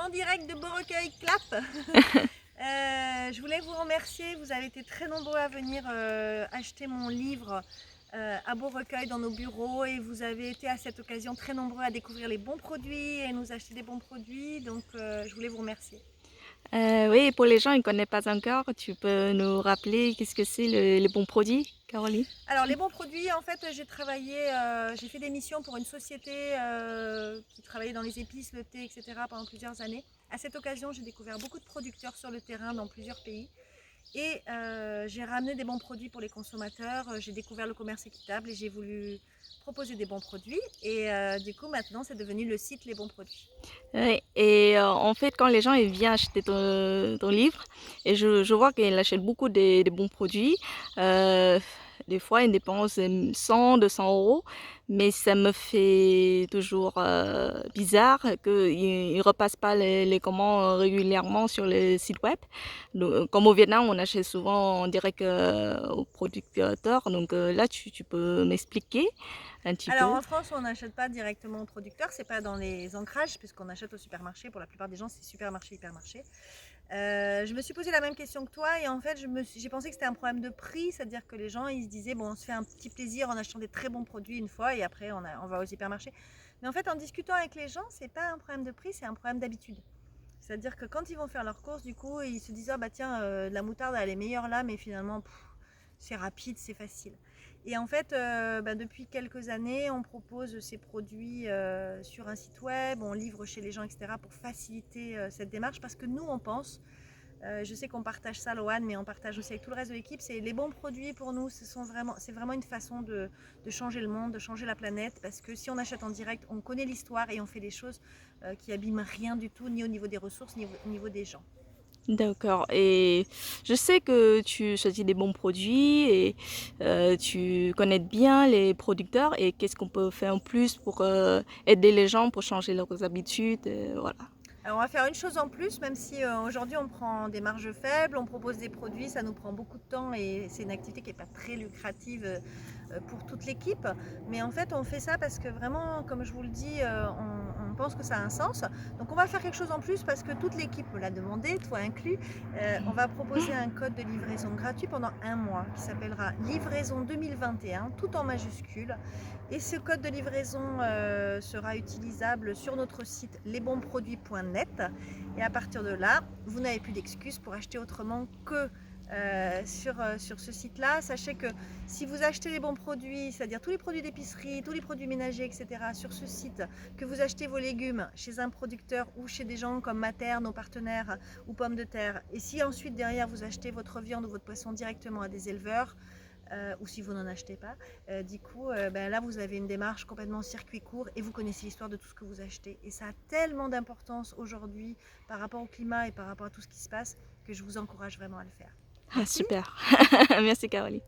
En direct de Beaurecueil, clap. Je voulais vous remercier, vous avez été très nombreux à venir acheter mon livre à Beaurecueil dans nos bureaux et vous avez été à cette occasion très nombreux à découvrir les bons produits et nous acheter des bons produits, donc je voulais vous remercier. Oui, pour les gens qui ne connaissent pas encore, tu peux nous rappeler qu'est-ce que c'est les bons produits, Caroline? Alors les bons produits, en fait j'ai fait des missions pour une société qui travaillait dans les épices, le thé, etc. pendant plusieurs années. À cette occasion, j'ai découvert beaucoup de producteurs sur le terrain dans plusieurs pays. Et j'ai ramené des bons produits pour les consommateurs, j'ai découvert le commerce équitable et j'ai voulu proposer des bons produits. Et du coup, maintenant, c'est devenu le site Les Bons Produits. Ouais, et en fait, quand les gens ils viennent acheter ton livre, et je vois qu'ils achètent beaucoup des bons produits, euh, des fois ils dépensent 100, 200 euros, mais ça me fait toujours bizarre qu'ils ne repassent pas les commandes régulièrement sur le site web. Donc, comme au Vietnam, on achète souvent en direct au producteur, donc là tu peux m'expliquer un petit Alors peu. en France, on n'achète pas directement au producteur, c'est pas dans les ancrages, puisqu'on achète au supermarché. Pour la plupart des gens, c'est supermarché, hypermarché. Je me suis posé la même question que toi et en fait, j'ai pensé que c'était un problème de prix, c'est-à-dire que les gens ils se disaient bon, on se fait un petit plaisir en achetant des très bons produits une fois et après on va aux hypermarchés. Mais en fait, en discutant avec les gens, c'est pas un problème de prix, c'est un problème d'habitude. C'est-à-dire que quand ils vont faire leurs courses, du coup, ils se disent ah bah tiens, la moutarde elle est meilleure là, mais finalement c'est rapide, c'est facile. Et en fait, depuis quelques années, on propose ces produits sur un site web, on livre chez les gens, etc., pour faciliter cette démarche, parce que nous, on pense, je sais qu'on partage ça, Loane, mais on partage aussi avec tout le reste de l'équipe, c'est les bons produits pour nous, c'est vraiment une façon de changer le monde, de changer la planète, parce que si on achète en direct, on connaît l'histoire et on fait des choses qui abîment rien du tout, ni au niveau des ressources, ni au niveau des gens. D'accord. Et je sais que tu choisis des bons produits et tu connais bien les producteurs et qu'est-ce qu'on peut faire en plus pour aider les gens pour changer leurs habitudes, voilà. Alors on va faire une chose en plus, même si aujourd'hui on prend des marges faibles, on propose des produits, ça nous prend beaucoup de temps et c'est une activité qui n'est pas très lucrative pour toute l'équipe. Mais en fait on fait ça parce que vraiment, comme je vous le dis, on pense que ça a un sens. Donc on va faire quelque chose en plus parce que toute l'équipe me l'a demandé, toi inclus. On va proposer un code de livraison gratuit pendant un mois qui s'appellera Livraison 2021, tout en majuscule. Et ce code de livraison sera utilisable sur notre site lesbonsproduits.net. Et à partir de là, vous n'avez plus d'excuses pour acheter autrement que sur ce site-là. Sachez que si vous achetez les bons produits, c'est-à-dire tous les produits d'épicerie, tous les produits ménagers, etc., sur ce site, que vous achetez vos légumes chez un producteur ou chez des gens comme Mater, nos partenaires, ou Pommes de Terre, et si ensuite derrière vous achetez votre viande ou votre poisson directement à des éleveurs, ou si vous n'en achetez pas, là vous avez une démarche complètement circuit court et vous connaissez l'histoire de tout ce que vous achetez. Et ça a tellement d'importance aujourd'hui par rapport au climat et par rapport à tout ce qui se passe que je vous encourage vraiment à le faire. Ah, Merci. super. Merci Caroline.